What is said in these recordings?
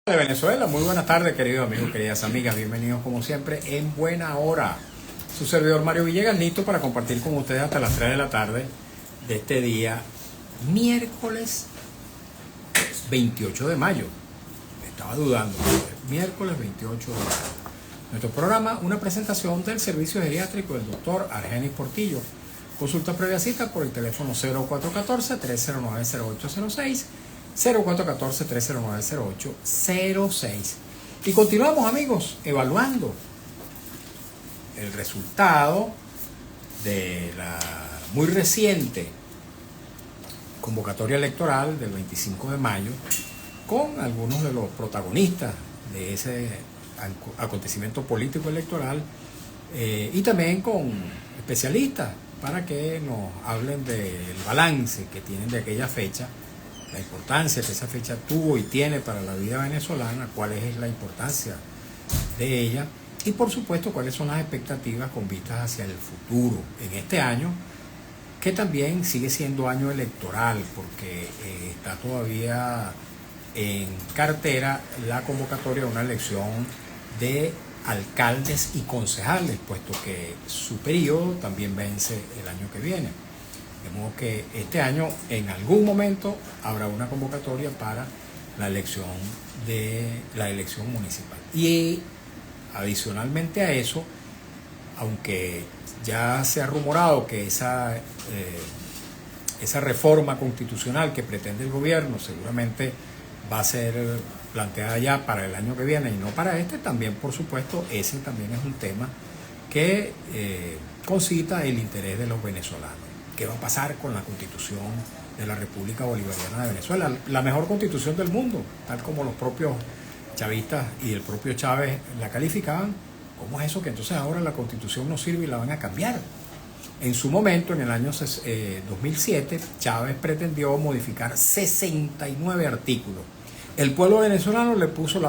De Venezuela, muy buenas tardes, queridos amigos, queridas amigas, bienvenidos como siempre en Buena Hora. Su servidor Mario Villegas, listo para compartir con ustedes hasta las 3 de la tarde de este día, miércoles 28 de mayo. Estaba dudando, miércoles 28 de mayo. Nuestro programa, una presentación del servicio geriátrico del doctor Argenis Portillo. Consulta previa cita por el teléfono 0414-309-0806, 0414-309-0806. Y continuamos, amigos, evaluando el resultado de la muy reciente convocatoria electoral del 25 de mayo con algunos de los protagonistas de ese acontecimiento político electoral y también con especialistas para que nos hablen del balance que tienen de aquella fecha, la importancia que esa fecha tuvo y tiene para la vida venezolana, cuál es la importancia de ella y por supuesto cuáles son las expectativas con vistas hacia el futuro en este año, que también sigue siendo año electoral porque está todavía en cartera la convocatoria de una elección de alcaldes y concejales, puesto que su periodo también vence el año que viene. De modo que este año en algún momento habrá una convocatoria para la elección municipal. Y adicionalmente a eso, aunque ya se ha rumorado que esa reforma constitucional que pretende el gobierno seguramente va a ser planteada ya para el año que viene y no para este, también por supuesto ese también es un tema que concita el interés de los venezolanos. ¿Qué va a pasar con la constitución de la República Bolivariana de Venezuela? La mejor constitución del mundo, tal como los propios chavistas y el propio Chávez la calificaban. ¿Cómo es eso que entonces ahora la constitución no sirve y la van a cambiar? En su momento, en el año 2007, Chávez pretendió modificar 69 artículos. El pueblo venezolano le puso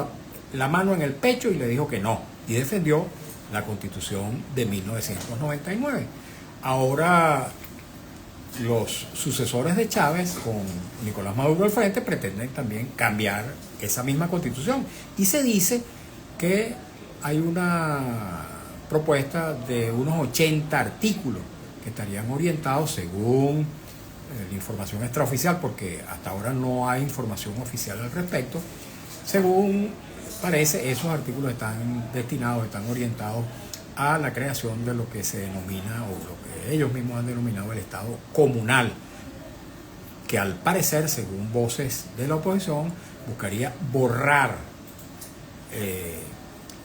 la mano en el pecho y le dijo que no, y defendió la constitución de 1999. Ahora los sucesores de Chávez, con Nicolás Maduro al frente, pretenden también cambiar esa misma constitución. Y se dice que hay una propuesta de unos 80 artículos que estarían orientados según la información extraoficial, porque hasta ahora no hay información oficial al respecto. Según parece, esos artículos están orientados a la creación de lo que se denomina, o lo que ellos mismos han denominado el Estado comunal, que al parecer, según voces de la oposición, buscaría borrar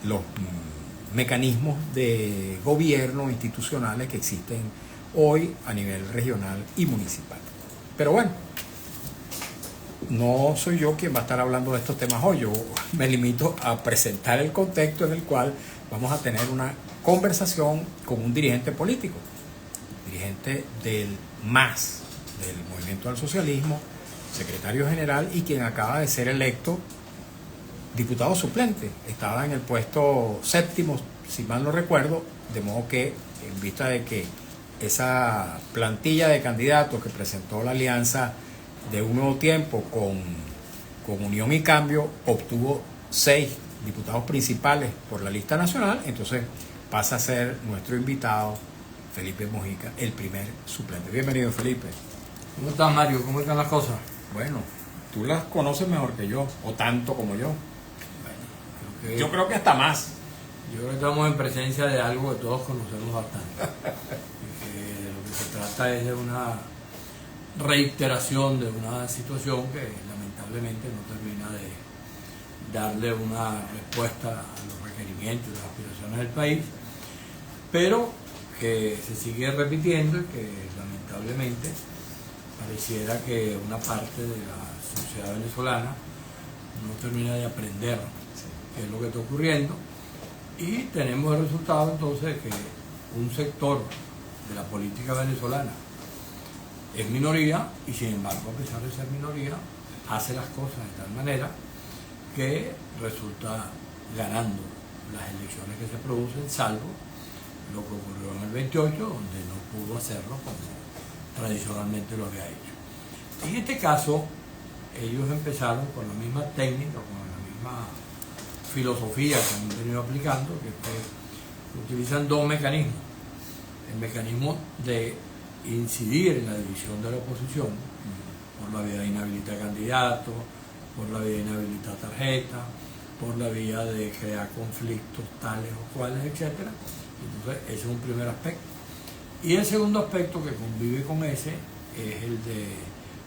los mecanismos de gobierno institucionales que existen hoy a nivel regional y municipal. Pero bueno, no soy yo quien va a estar hablando de estos temas hoy. Yo me limito a presentar el contexto en el cual vamos a tener una conversación con un dirigente político, dirigente del MAS, del Movimiento al Socialismo, secretario general y quien acaba de ser electo diputado suplente. Estaba en el puesto séptimo, si mal no recuerdo, de modo que en vista de que esa plantilla de candidatos que presentó la alianza de Un Nuevo Tiempo con Unión y Cambio obtuvo 6 diputados principales por la lista nacional, entonces pasa a ser nuestro invitado Felipe Mojica, el primer suplente. Bienvenido, Felipe. ¿Cómo estás, Mario? ¿Cómo están las cosas? Bueno, tú las conoces mejor que yo, o tanto como yo. Yo creo que hasta más. Yo creo que estamos en presencia de algo que todos conocemos bastante. Lo que se trata es de una reiteración de una situación que lamentablemente no termina de darle una respuesta a los requerimientos y las aspiraciones del país, pero que se sigue repitiendo y que lamentablemente pareciera que una parte de la sociedad venezolana no termina de aprender qué es lo que está ocurriendo, y tenemos el resultado entonces de que un sector de la política venezolana es minoría y sin embargo, a pesar de ser minoría, hace las cosas de tal manera que resulta ganando las elecciones que se producen, salvo lo que ocurrió en el 28, donde no pudo hacerlo como tradicionalmente lo había hecho. En este caso, ellos empezaron con la misma técnica, con la misma filosofía que han venido aplicando, que es que utilizan dos mecanismos. El mecanismo de incidir en la división de la oposición, por la vía de inhabilitar candidatos, por la vía de inhabilitar tarjeta, por la vía de crear conflictos tales o cuales, etc. Entonces, ese es un primer aspecto. Y el segundo aspecto que convive con ese es el de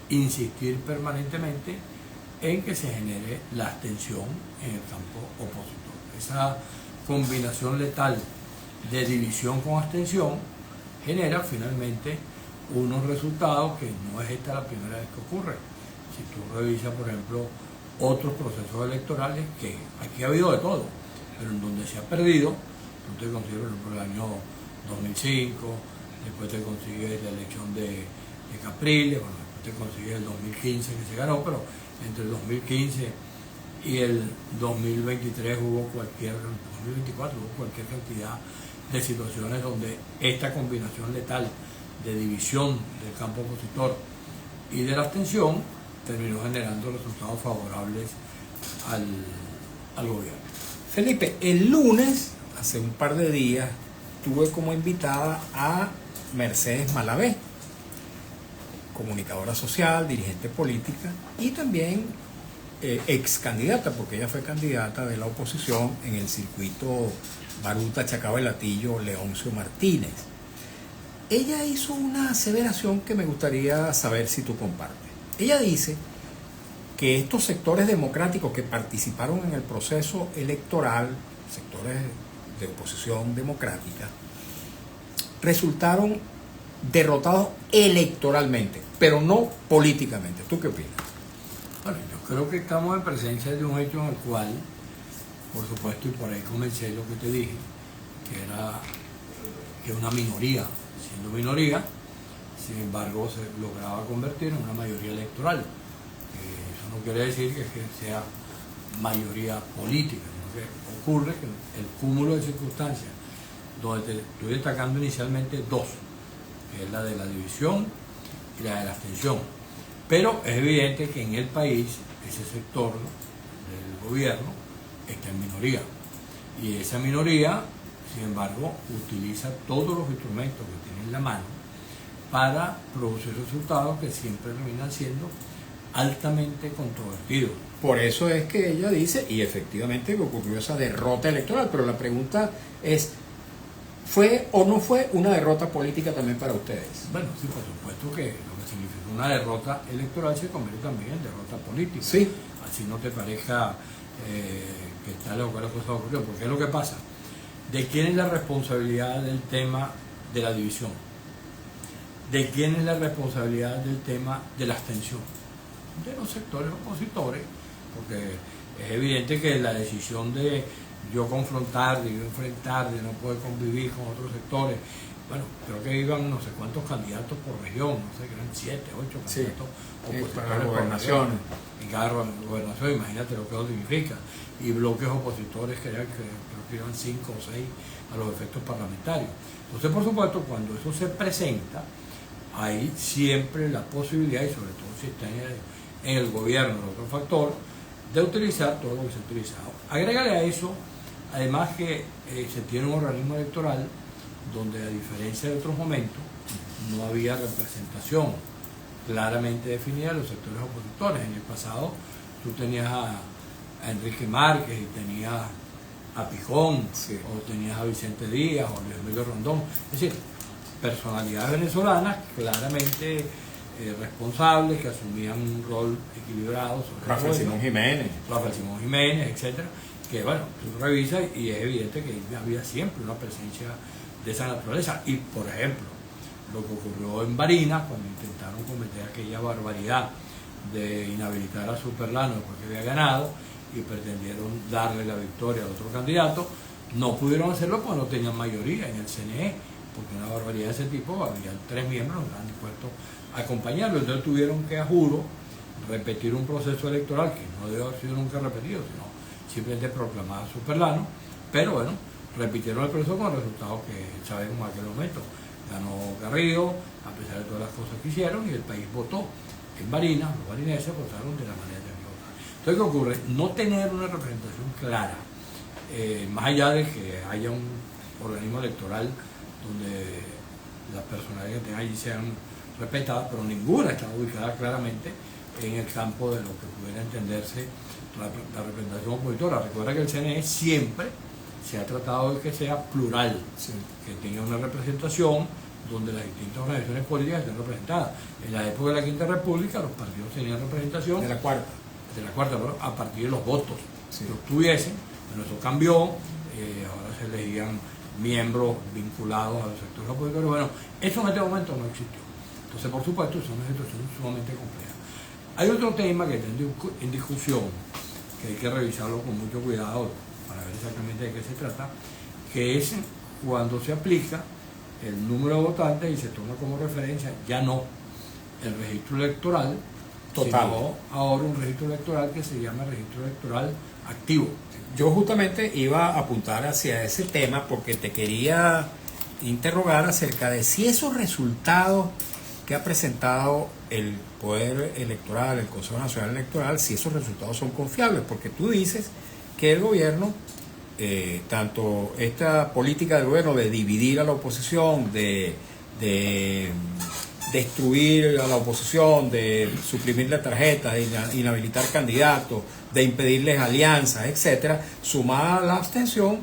insistir permanentemente en que se genere la abstención en el campo opositor. Esa combinación letal de división con abstención genera finalmente unos resultados que no es esta la primera vez que ocurre. Si tú revisas, por ejemplo, otros procesos electorales, que aquí ha habido de todo, pero en donde se ha perdido, tú te consigues, por ejemplo, el año 2005, después te consigues la elección de Capriles, bueno, después te consigues el 2015 que se ganó, pero entre el 2015 y el 2023 2024 hubo cualquier cantidad de situaciones donde esta combinación letal de división del campo opositor y de la abstención terminó generando resultados favorables al gobierno. Felipe, el lunes, hace un par de días, tuve como invitada a Mercedes Malavé, comunicadora social, dirigente política y también ex candidata, porque ella fue candidata de la oposición en el circuito Baruta, Chacao y Latillo, Leoncio Martínez. Ella hizo una aseveración que me gustaría saber si tú compartes. Ella dice que estos sectores democráticos que participaron en el proceso electoral, sectores de oposición democrática, resultaron derrotados electoralmente, pero no políticamente. ¿Tú qué opinas? Bueno, yo creo que estamos en presencia de un hecho en el cual, por supuesto, y por ahí comencé lo que te dije, que era que una minoría, siendo minoría, sin embargo se lograba convertir en una mayoría electoral. Eso no quiere decir que sea mayoría política, sino que ocurre que el cúmulo de circunstancias, donde te estoy destacando inicialmente dos, que es la de la división y la de la abstención. Pero es evidente que en el país ese sector del gobierno está en minoría. Y esa minoría, sin embargo, utiliza todos los instrumentos que tiene en la mano para producir resultados que siempre terminan siendo altamente controvertidos. Por eso es que ella dice, y efectivamente ocurrió esa derrota electoral, pero la pregunta es, ¿fue o no fue una derrota política también para ustedes? Bueno, sí, por supuesto que lo que significa una derrota electoral se convierte también en derrota política. Sí. Así no te parezca que tal o cual cosa ocurrió, porque es lo que pasa. ¿De quién es la responsabilidad del tema de la división? ¿De quién es la responsabilidad del tema de la abstención? De los sectores opositores, porque es evidente que la decisión de yo confrontar, de yo enfrentar, de no poder convivir con otros sectores, bueno, creo que iban no sé cuántos candidatos por región, no sé, que eran 7, 8 candidatos opositores para las gobernaciones. En cada gobernación, imagínate lo que eso significa, y bloques opositores que creo que iban 5 o 6 a los efectos parlamentarios. Entonces, por supuesto, cuando eso se presenta, hay siempre la posibilidad, y sobre todo si está en el gobierno el otro factor, de utilizar todo lo que se ha utilizado. Agrégale a eso, además que se tiene un organismo electoral donde, a diferencia de otros momentos, no había representación claramente definida de los sectores opositores. En el pasado tú tenías a Enrique Márquez y tenías a Pijón, sí, o tenías a Vicente Díaz o Luis Emilio Rondón, es decir, personalidades venezolanas claramente responsables, que asumían un rol equilibrado. Rafael Simón Jiménez, etcétera, que bueno, tú revisas y es evidente que había siempre una presencia de esa naturaleza. Y por ejemplo, lo que ocurrió en Barinas, cuando intentaron cometer aquella barbaridad de inhabilitar a Superlano después que había ganado y pretendieron darle la victoria a otro candidato, no pudieron hacerlo porque no tenían mayoría en el CNE, porque una barbaridad de ese tipo, había 3 miembros que estaban dispuestos a acompañarlo. Entonces tuvieron que, a juro, repetir un proceso electoral que no debe haber sido nunca repetido, sino simplemente proclamar a Superlano, pero bueno, repitieron el proceso con resultados que sabemos en aquel momento. Ganó Garrido, a pesar de todas las cosas que hicieron, y el país votó. En Barinas, los barineses votaron de la manera que votaron. Entonces, ¿qué ocurre? No tener una representación clara más allá de que haya un organismo electoral donde las personalidades que tengan allí sean respetadas, pero ninguna está ubicada claramente en el campo de lo que pudiera entenderse la representación opositora. Recuerda que el CNE siempre se ha tratado de que sea plural, Sí. que tenga una representación donde las distintas organizaciones políticas estén representadas. En la época de la Quinta República los partidos tenían representación De la cuarta. pero a partir de los votos Sí. que obtuviesen. Bueno, eso cambió, ahora se elegían miembros vinculados a los sectores opositores. Bueno, eso en este momento no existió. Entonces, por supuesto, es una situación sumamente compleja. Hay otro tema que está en discusión, que hay que revisarlo con mucho cuidado para ver exactamente de qué se trata, que es cuando se aplica el número de votantes y se toma como referencia ya no el registro electoral, Total. sino ahora un registro electoral que se llama registro electoral activo. Yo justamente iba a apuntar hacia ese tema porque te quería interrogar acerca de si esos resultados que ha presentado el Poder Electoral, el Consejo Nacional Electoral, si esos resultados son confiables, porque tú dices que el gobierno, tanto esta política del gobierno de dividir a la oposición, de destruir a la oposición, de suprimirle tarjetas, de inhabilitar candidatos, de impedirles alianzas, etcétera, sumada a la abstención,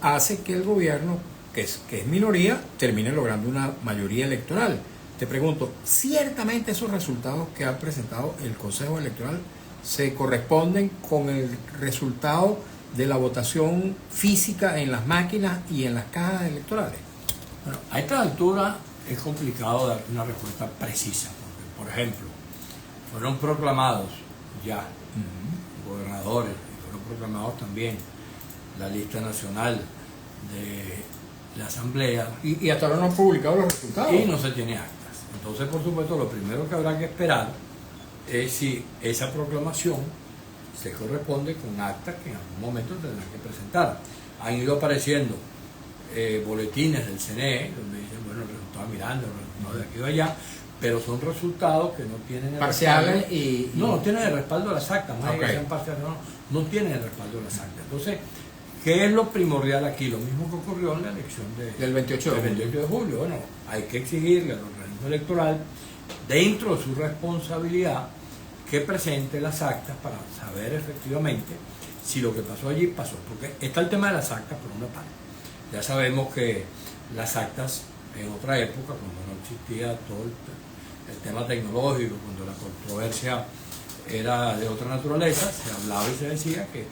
hace que el gobierno, que es minoría, termine logrando una mayoría electoral. Te pregunto, ¿ciertamente esos resultados que ha presentado el Consejo Electoral se corresponden con el resultado de la votación física en las máquinas y en las cajas electorales? Bueno, a esta altura es complicado dar una respuesta precisa, porque, por ejemplo, fueron proclamados ya gobernadores, y fueron proclamados también la lista nacional de la Asamblea, Y hasta ahora no han publicado los resultados. y no se tiene actas. Entonces, por supuesto, lo primero que habrá que esperar es si esa proclamación se corresponde con actas que en algún momento tendrán que presentar. Han ido apareciendo boletines del CNE donde dicen, bueno, el resultado de Miranda, el resultado de aquí o de allá, pero son resultados que no tienen el Parciales respaldo. y... No tienen el respaldo de las actas, más allá Ok. que sean parciales, no tienen el respaldo de las actas. Entonces, ¿qué es lo primordial aquí? Lo mismo que ocurrió en la elección del 28 de del julio. 28 de julio. Bueno, hay que exigirle al organismo electoral, dentro de su responsabilidad, que presente las actas para saber efectivamente si lo que pasó allí pasó. Porque está el tema de las actas por una parte. Ya sabemos que las actas en otra época, cuando no existía todo el tema tecnológico, cuando la controversia era de otra naturaleza, se hablaba y se decía que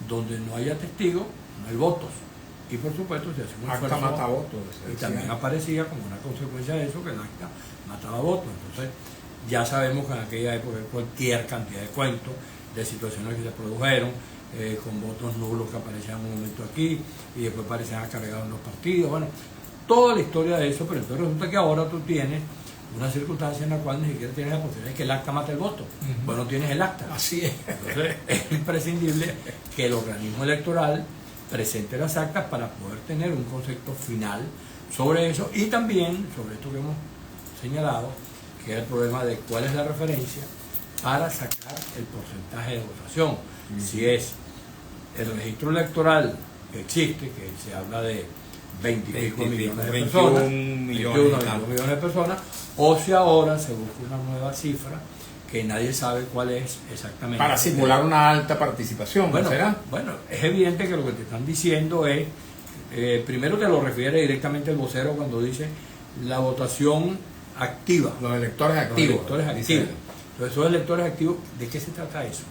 donde no haya testigos, no hay votos. Y por supuesto se hacía un Acta esfuerzo, mata votos. y también aparecía como una consecuencia de eso que el acta mataba votos. Entonces ya sabemos que en aquella época hay cualquier cantidad de cuentos, de situaciones que se produjeron, con votos nulos que aparecían un momento aquí y después parecían cargados en los partidos. Bueno, toda la historia de eso, pero entonces resulta que ahora tú tienes una circunstancia en la cual ni siquiera tienes la posibilidad de que el acta mate el voto. Bueno, tienes el acta. Así es. Entonces es imprescindible que el organismo electoral presente las actas para poder tener un concepto final sobre eso y también sobre esto que hemos señalado, que es el problema de cuál es la referencia para sacar el porcentaje de votación. Si es el registro electoral que existe, que se habla de 20 y pico millones de 21 personas, millones, 21 millones de personas, o si ahora se busca una nueva cifra que nadie sabe cuál es exactamente. Para simular una alta participación, Bueno, ¿no será? bueno, es evidente que lo que te están diciendo es, primero te lo refiere directamente el vocero cuando dice la votación activa. Los electores activos. Los electores dice activos. Entonces, esos electores activos, ¿de qué se trata eso?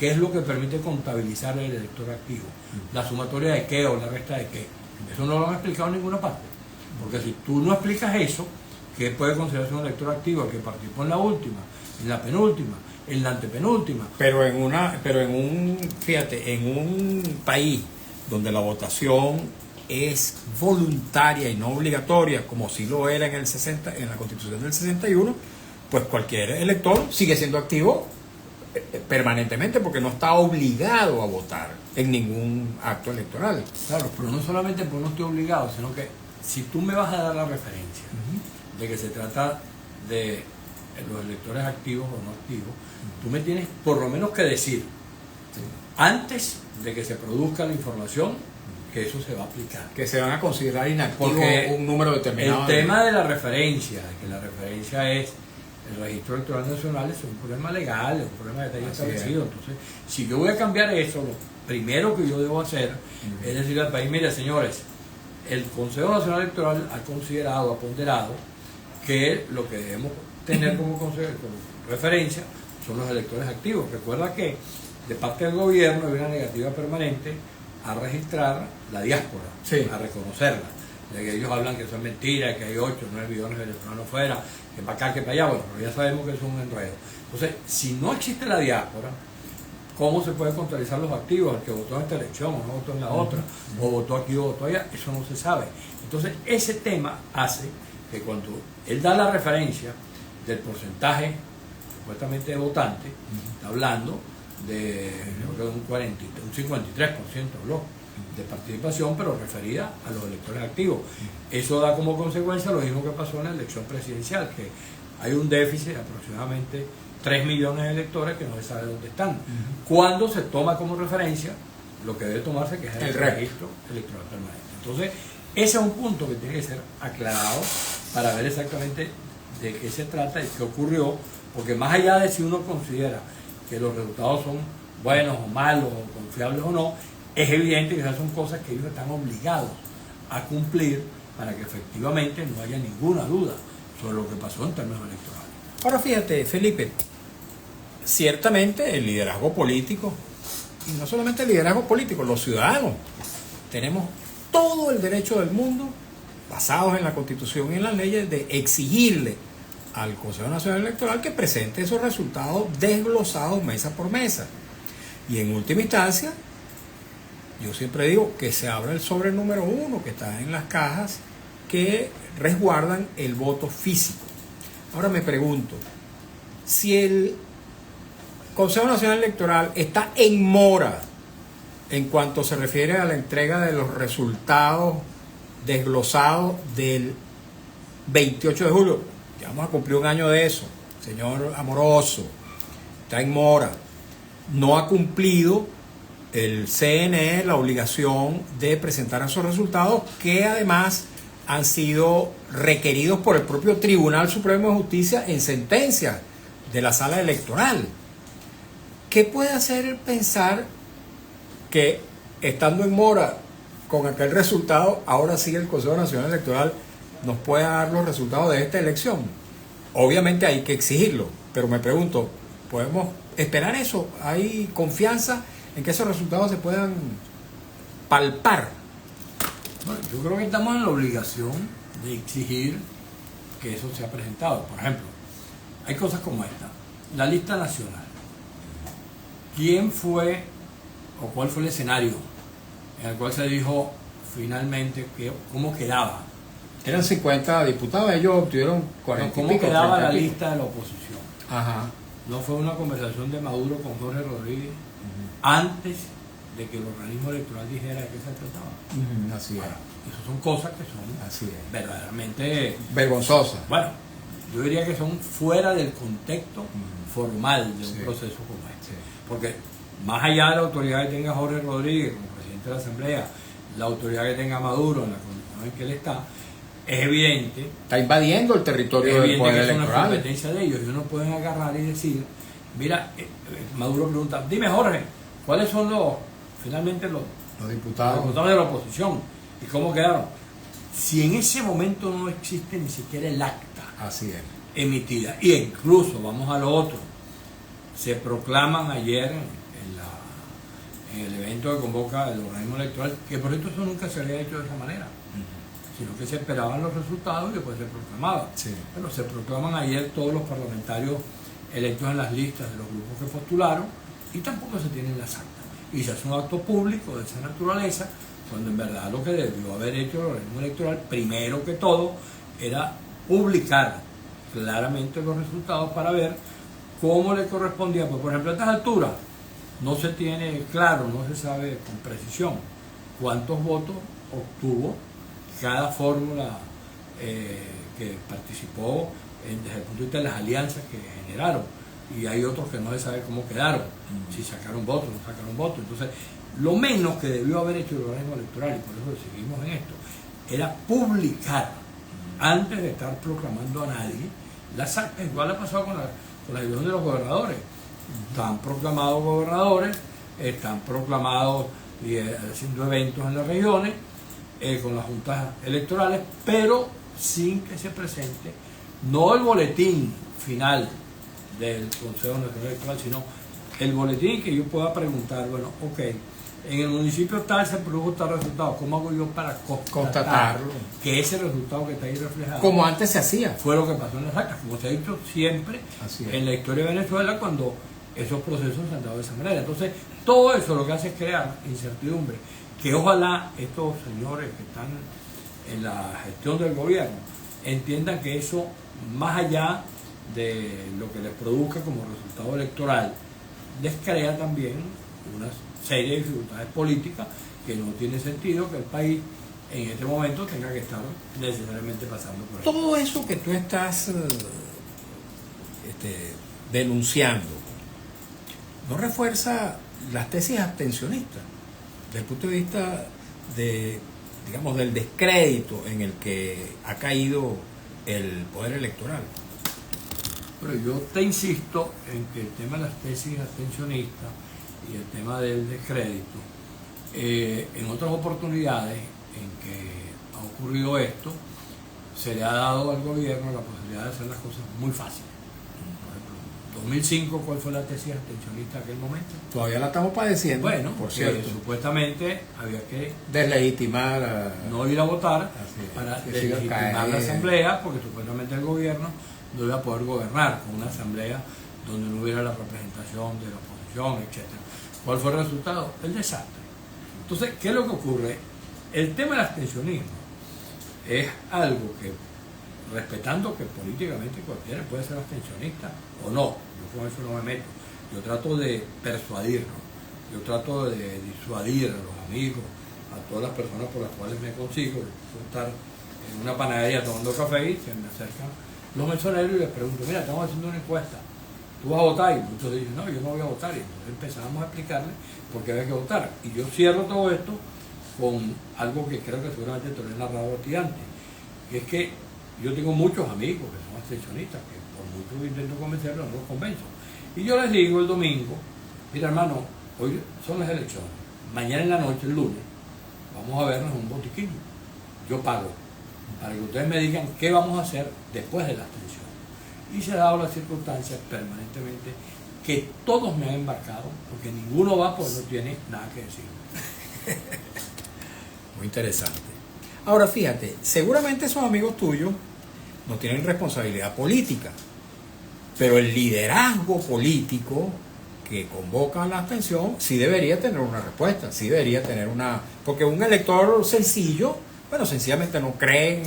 ¿Qué es lo que permite contabilizar el elector activo? ¿La sumatoria de qué o la resta de qué? Eso no lo han explicado en ninguna parte. Porque si tú no explicas eso, ¿qué puede considerarse un elector activo? El que participó en la última, en la penúltima, en la antepenúltima. Pero en un país donde la votación es voluntaria y no obligatoria, como sí lo era en la Constitución del 61, pues cualquier elector sigue siendo activo permanentemente porque no está obligado a votar en ningún acto electoral. Claro, pero no solamente porque no estoy obligado, sino que si tú me vas a dar la referencia de que se trata de los electores activos o no activos, tú me tienes por lo menos que decir, antes de que se produzca la información, que eso se va a aplicar. Que se van a considerar inactivos Porque un número determinado. El tema de la referencia, de que la referencia es el registro electoral nacional, es un problema legal, es un problema que está establecido. Entonces, si yo voy a cambiar eso, lo primero que yo debo hacer es decirle al país, mire señores, el Consejo Nacional Electoral ha considerado, ha ponderado que lo que debemos tener como referencia son los electores activos. Recuerda que de parte del gobierno hay una negativa permanente a registrar la diáspora, sí, a reconocerla. De que ellos hablan que eso es mentira, que hay 8 o 9 millones de venezolanos fuera, que para acá, que para allá, bueno, pero ya sabemos que eso es un enredo. Entonces, si no existe la diáspora, ¿cómo se puede contabilizar los activos? El que votó en esta elección o no votó en la otra, o votó aquí o votó allá, eso no se sabe. Entonces, ese tema hace que cuando él da la referencia del porcentaje supuestamente de votantes, está hablando de un 53% habló de participación, pero referida a los electores activos. Eso da como consecuencia lo mismo que pasó en la elección presidencial, que hay un déficit de aproximadamente 3 millones de electores que no se sabe dónde están. Cuando se toma como referencia lo que debe tomarse, que es el registro electoral permanente. Entonces, ese es un punto que tiene que ser aclarado para ver exactamente de qué se trata y qué ocurrió, porque más allá de si uno considera que los resultados son buenos o malos, o confiables o no, es evidente que esas son cosas que ellos están obligados a cumplir para que efectivamente no haya ninguna duda sobre lo que pasó en términos electorales. Ahora fíjate, Felipe, ciertamente el liderazgo político, y no solamente el liderazgo político, los ciudadanos, tenemos todo el derecho del mundo, basados en la Constitución y en las leyes, de exigirle al Consejo Nacional Electoral que presente esos resultados desglosados mesa por mesa. Y en última instancia, yo siempre digo que se abra el sobre número 1 que está en las cajas que resguardan el voto físico. Ahora me pregunto, si el Consejo Nacional Electoral está en mora en cuanto se refiere a la entrega de los resultados desglosados del 28 de julio, ya vamos a cumplir un año de eso, señor Amoroso, está en mora, no ha cumplido el CNE la obligación de presentar esos resultados, que además han sido requeridos por el propio Tribunal Supremo de Justicia en sentencia de la sala electoral. ¿Qué puede hacer pensar que, estando en mora con aquel resultado, ahora sí el Consejo Nacional Electoral nos pueda dar los resultados de esta elección? Obviamente hay que exigirlo, pero me pregunto, ¿podemos esperar eso? ¿Hay confianza en que esos resultados se puedan palpar? Bueno, yo creo que estamos en la obligación de exigir que eso sea presentado. Por ejemplo, hay cosas como esta. La lista nacional. ¿Quién fue o cuál fue el escenario en el cual se dijo finalmente cómo quedaba? Eran 50 diputados, ellos obtuvieron 40. ¿Cómo quedaba la lista de la oposición? Ajá. No fue una conversación de Maduro con Jorge Rodríguez antes de que el organismo electoral dijera de qué se trataba. Así es. Bueno, esas son cosas que son verdaderamente vergonzosas. Bueno, yo diría que son fuera del contexto formal de un proceso como este. Porque más allá de la autoridad que tenga Jorge Rodríguez como presidente de la Asamblea, la autoridad que tenga Maduro en la condición en que él está, es evidente. Está invadiendo el territorio del poder electoral. Es una electoral. competencia de ellos y uno pueden agarrar y decir, mira, Maduro pregunta, dime Jorge, ¿cuáles son finalmente los diputados de la oposición? ¿Y cómo quedaron? Si en ese momento no existe ni siquiera el acta emitida, y incluso, vamos a lo otro, se proclaman ayer en el evento que convoca el organismo electoral, que por cierto eso nunca se había hecho de esa manera, sino que se esperaban los resultados y después se proclamaban. Pero se proclaman ayer todos los parlamentarios electos en las listas de los grupos que postularon y tampoco se tienen las actas. Y se hace un acto público de esa naturaleza, cuando en verdad lo que debió haber hecho el organismo electoral, primero que todo, era publicar claramente los resultados para ver cómo le correspondía. Pues, por ejemplo, a estas alturas no se tiene claro, no se sabe con precisión cuántos votos obtuvo cada fórmula que participó desde el punto de vista de las alianzas que generaron, y hay otros que no se sabe cómo quedaron, si sacaron votos, no sacaron votos. Entonces, Lo menos que debió haber hecho el organismo electoral, y por eso seguimos en esto, era publicar, antes de estar proclamando a nadie, las actas. Igual ha pasado con la elección de los gobernadores. Están proclamados gobernadores, están proclamados haciendo eventos en las regiones, con las juntas electorales, pero sin que se presente, no el boletín final del Consejo Nacional Electoral, sino el boletín que yo pueda preguntar, bueno, ok, en el municipio tal se produjo tal resultado, ¿cómo hago yo para constatarlo? Que ese resultado que está ahí reflejado, como antes se hacía, fue lo que pasó en las actas, como se ha dicho siempre en la historia de Venezuela, cuando esos procesos se han dado de esa manera. Entonces, todo eso lo que hace es crear incertidumbre, que ojalá estos señores que están en la gestión del gobierno entiendan que eso, más allá de lo que les produzca como resultado electoral, les crea también una serie de dificultades políticas que no tiene sentido que el país en este momento tenga que estar necesariamente pasando por eso. Todo eso que tú estás denunciando, ¿no refuerza las tesis abstencionistas desde el punto de vista de, digamos, del descrédito en el que ha caído el poder electoral? Pero yo te insisto en que el tema de las tesis abstencionistas y el tema del descrédito, en otras oportunidades en que ha ocurrido esto, se le ha dado al gobierno la posibilidad de hacer las cosas muy fáciles. Por ejemplo, 2005, ¿cuál fue la tesis abstencionista en aquel momento? Todavía la estamos padeciendo, bueno, por cierto. Supuestamente había que deslegitimar no ir a votar para deslegitimar la asamblea, porque supuestamente el gobierno no iba a poder gobernar con una asamblea donde no hubiera la representación de la oposición, etc. ¿Cuál fue el resultado? El desastre. Entonces, ¿qué es lo que ocurre? El tema del abstencionismo es algo que, respetando que políticamente cualquiera puede ser abstencionista o no, yo con eso no me meto, yo trato de persuadirlo, yo trato de disuadir a los amigos, a todas las personas por las cuales me consigo, estar en una panadería tomando café y se me acercan los mensajeros y les pregunto, mira, estamos haciendo una encuesta, ¿tú vas a votar? Y muchos dicen, no, yo no voy a votar. Y entonces empezamos a explicarles por qué había que votar. Y yo cierro todo esto con algo que creo que seguramente te lo he narrado a ti antes, que es que yo tengo muchos amigos que son abstencionistas, que por mucho intento convencerlos, no los convenzo. Y yo les digo el domingo, mira hermano, hoy son las elecciones, mañana en la noche, el lunes, vamos a vernos en un botiquín, yo pago, para que ustedes me digan qué vamos a hacer después de la abstención. Y se ha dado la circunstancia permanentemente que todos me han embarcado, porque ninguno va porque no tiene nada que decir. Muy interesante. Ahora fíjate, seguramente esos amigos tuyos no tienen responsabilidad política, pero el liderazgo político que convoca a la abstención sí debería tener una respuesta, sí debería tener una... Porque un elector sencillo, bueno, sencillamente no cree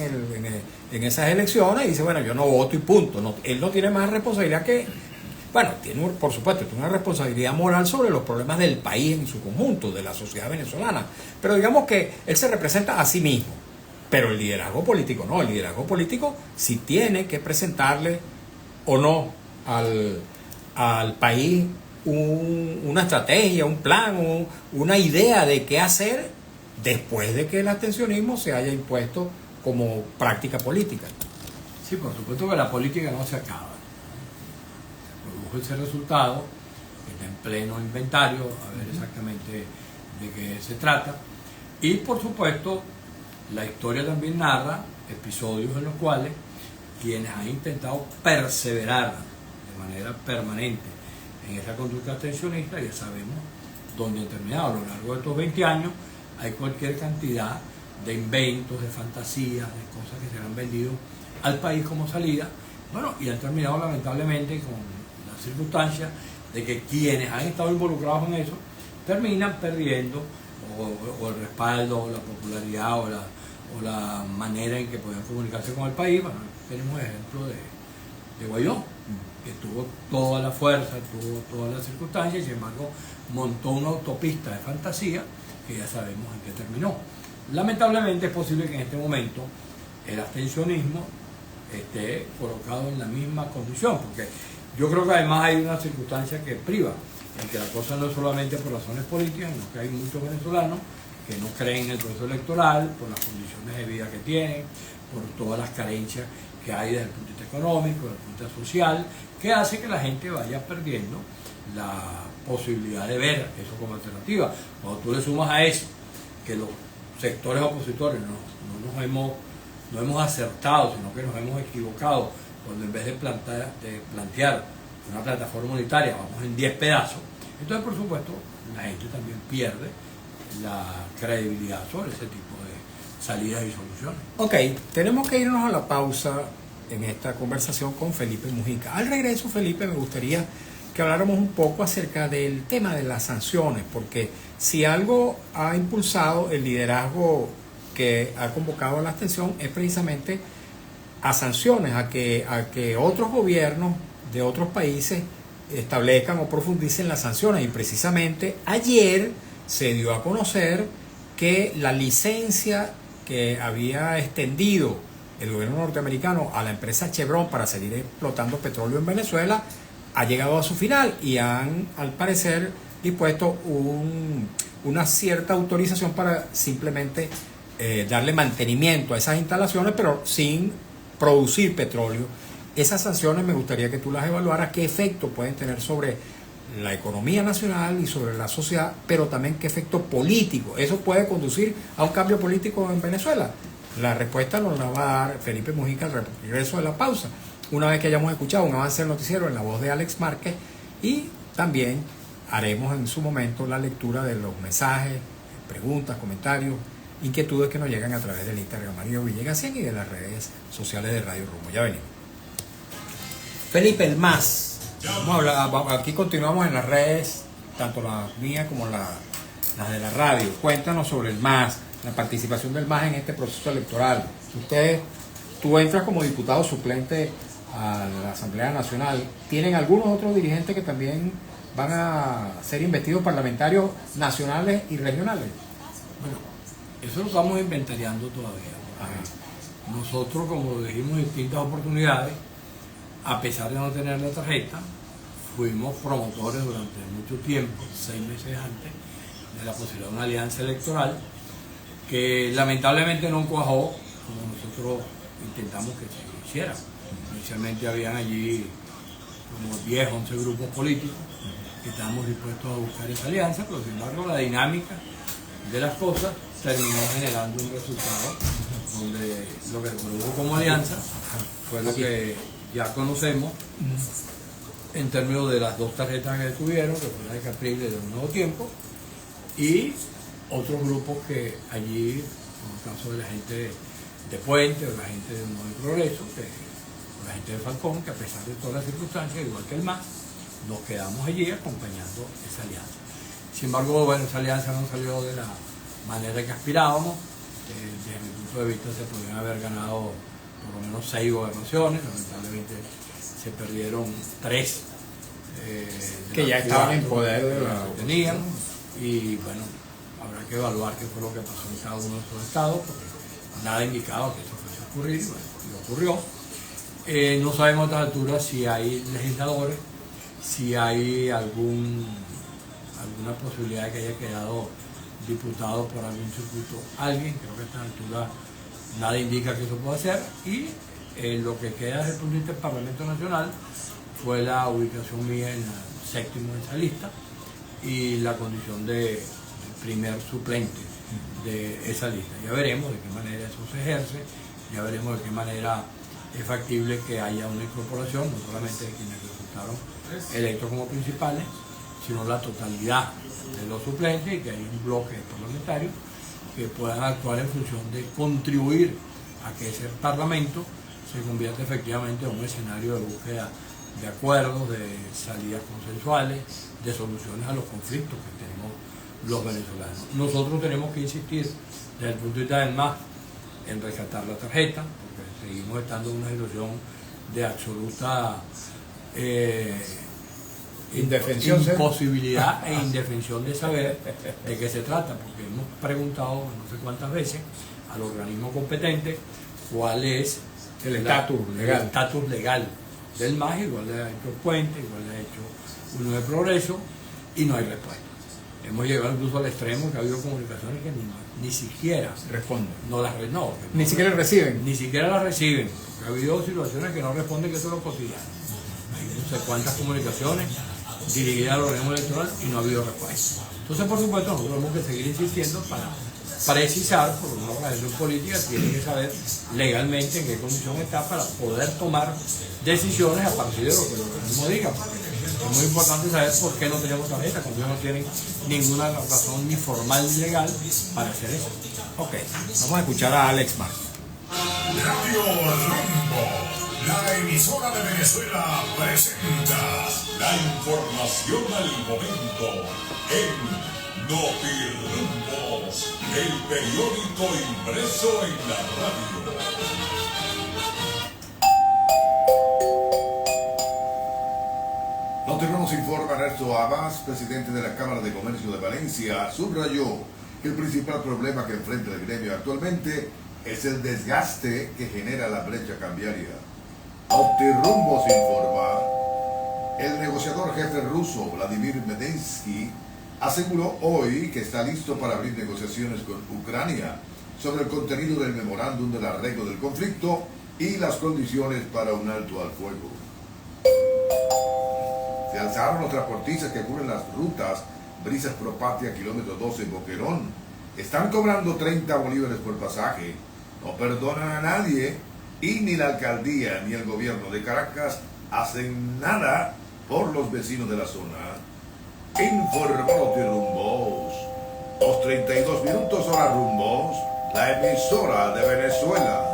en esas elecciones y dice, bueno, yo no voto y punto. No, él no tiene más responsabilidad que... Bueno, tiene, por supuesto, tiene una responsabilidad moral sobre los problemas del país en su conjunto, de la sociedad venezolana. Pero digamos que él se representa a sí mismo. Pero el liderazgo político no. El liderazgo político sí tiene que presentarle o no al país una estrategia, un plan, una idea de qué hacer después de que el abstencionismo se haya impuesto como práctica política. Sí, por supuesto que la política no se acaba. Produjo ese resultado, está en pleno inventario, a ver exactamente de qué se trata. Y por supuesto, la historia también narra episodios en los cuales quienes han intentado perseverar de manera permanente en esa conducta abstencionista, ya sabemos dónde han terminado. A lo largo de estos 20 años hay cualquier cantidad de inventos, de fantasías, de cosas que se han vendido al país como salida, bueno, y han terminado lamentablemente con la circunstancia de que quienes han estado involucrados en eso terminan perdiendo o el respaldo, o la popularidad, o la manera en que podían comunicarse con el país. Bueno, tenemos el ejemplo de Guaidó, que tuvo toda la fuerza, tuvo todas las circunstancias, y sin embargo montó una autopista de fantasía que ya sabemos en qué terminó. Lamentablemente es posible que en este momento el abstencionismo esté colocado en la misma condición, porque yo creo que además hay una circunstancia que priva. en que la cosa no es solamente por razones políticas, sino que hay muchos venezolanos que no creen en el proceso electoral, por las condiciones de vida que tienen, por todas las carencias que hay desde el punto de vista económico, desde el punto de vista social, que hace que la gente vaya perdiendo la posibilidad de ver eso como alternativa. Cuando tú le sumas a eso que los sectores opositores no hemos acertado, sino que nos hemos equivocado, cuando en vez de plantear una plataforma unitaria vamos en 10 pedazos, entonces por supuesto la gente también pierde la credibilidad sobre ese tipo de salidas y soluciones. Ok, tenemos que irnos a la pausa en esta conversación con Felipe Mujica. Al regreso, Felipe, me gustaría que habláramos un poco acerca del tema de las sanciones, porque si algo ha impulsado el liderazgo que ha convocado a la abstención es precisamente a sanciones, a que otros gobiernos de otros países establezcan o profundicen las sanciones. Y precisamente ayer se dio a conocer que la licencia que había extendido el gobierno norteamericano a la empresa Chevron para seguir explotando petróleo en Venezuela ha llegado a su final y han, al parecer, dispuesto una cierta autorización para simplemente darle mantenimiento a esas instalaciones, pero sin producir petróleo. Esas sanciones me gustaría que tú las evaluaras, qué efecto pueden tener sobre la economía nacional y sobre la sociedad, pero también qué efecto político. ¿Eso puede conducir a un cambio político en Venezuela? La respuesta nos la va a dar Felipe Mujica al regreso de la pausa, una vez que hayamos escuchado un avance del noticiero en la voz de Alex Márquez, y también haremos en su momento la lectura de los mensajes, preguntas, comentarios, inquietudes que nos llegan a través del Instagram Mario Villegas 100 y de las redes sociales de Radio Rumbo. Ya venimos. Felipe, el MAS. Vamos a hablar, aquí continuamos en las redes, tanto las mías como las de la radio. Cuéntanos sobre el MAS, la participación del MAS en este proceso electoral. Tú entras como diputado suplente a la Asamblea Nacional. ¿Tienen algunos otros dirigentes que también van a ser investidos parlamentarios nacionales y regionales? Bueno, eso lo estamos inventariando todavía. Nosotros, como lo dijimos en distintas oportunidades, a pesar de no tener la tarjeta, fuimos promotores durante mucho tiempo, 6 meses antes, de la posibilidad de una alianza electoral que lamentablemente no cuajó como nosotros intentamos que se hiciera. Inicialmente habían allí como 10, 11 grupos políticos que estábamos dispuestos a buscar esa alianza, pero sin embargo la dinámica de las cosas terminó generando un resultado donde lo que se produjo como alianza fue lo que ya conocemos en términos de las 2 tarjetas que tuvieron, que fue la de Capriles de Un Nuevo Tiempo, y otros grupos que allí, como el caso de la gente de Puente, o la gente de Nuevo Progreso, o la gente de Falcón, que a pesar de todas las circunstancias, igual que el MAS, nos quedamos allí acompañando esa alianza. Sin embargo, bueno, esa alianza no salió de la manera que aspirábamos. Desde mi punto de vista se podrían haber ganado por lo menos 6 gobernaciones, lamentablemente se perdieron 3 que ya estaban en poder de la que tenían, y bueno, habrá que evaluar qué fue lo que pasó en cada uno de esos estados, porque nada indicaba que eso fuese a ocurrir, y ocurrió. No sabemos a estas alturas si hay legisladores, si hay alguna posibilidad de que haya quedado diputado por algún circuito alguien. Creo que a estas alturas nada indica que eso pueda ser, y lo que queda desde el punto de vista del Parlamento Nacional fue la ubicación mía en el 7º de esa lista y la condición de primer suplente de esa lista. Ya veremos de qué manera eso se ejerce, ya veremos de qué manera es factible que haya una incorporación, no solamente de quienes resultaron electos como principales, sino la totalidad de los suplentes, y que hay un bloque parlamentario que puedan actuar en función de contribuir a que ese Parlamento se convierta efectivamente en un escenario de búsqueda de acuerdos, de salidas consensuales, de soluciones a los conflictos que tenemos los venezolanos. Nosotros tenemos que insistir desde el punto de vista del MAS en rescatar la tarjeta, porque seguimos estando en una situación de absoluta imposibilidad e indefensión de saber de qué se trata, porque hemos preguntado no sé cuántas veces al organismo competente cuál es el estatus legal del MAS. Igual le ha hecho Puente, igual le ha hecho Uno de Progreso, y no hay respuesta. Hemos llegado incluso al extremo que ha habido comunicaciones que ni siquiera responden. Ni siquiera reciben. Ni siquiera las reciben. Ha habido situaciones que no responden, que eso es lo cotidiano. Hay no sé cuántas comunicaciones dirigidas al organismo electoral y no ha habido respuesta. Entonces, por supuesto, nosotros tenemos que seguir insistiendo para precisar, por una organización política tiene que saber legalmente en qué condición está para poder tomar decisiones a partir de lo que el organismo diga. Es muy importante saber por qué no tenemos tarjeta, cuando ellos no tienen ninguna razón ni formal ni legal para hacer eso. Ok, vamos a escuchar a Alex Marco. Radio Rumbo, la emisora de Venezuela, presenta la información al momento en Notirumbos, el periódico impreso en la radio. Notirumbos informa. Ernesto Abas, presidente de la Cámara de Comercio de Valencia, subrayó que el principal problema que enfrenta el gremio actualmente es el desgaste que genera la brecha cambiaria. Notirumbos informa. El negociador jefe ruso Vladimir Medensky aseguró hoy que está listo para abrir negociaciones con Ucrania sobre el contenido del memorándum del arreglo del conflicto y las condiciones para un alto al fuego. Se alzaron los transportistas que cubren las rutas Brisas Pro Patria, kilómetro 12, Boquerón. Están cobrando 30 bolívares por pasaje. No perdonan a nadie y ni la alcaldía ni el gobierno de Caracas hacen nada por los vecinos de la zona. Informó Notirumbos. 2:32 minutos, hora Rumbos, la emisora de Venezuela.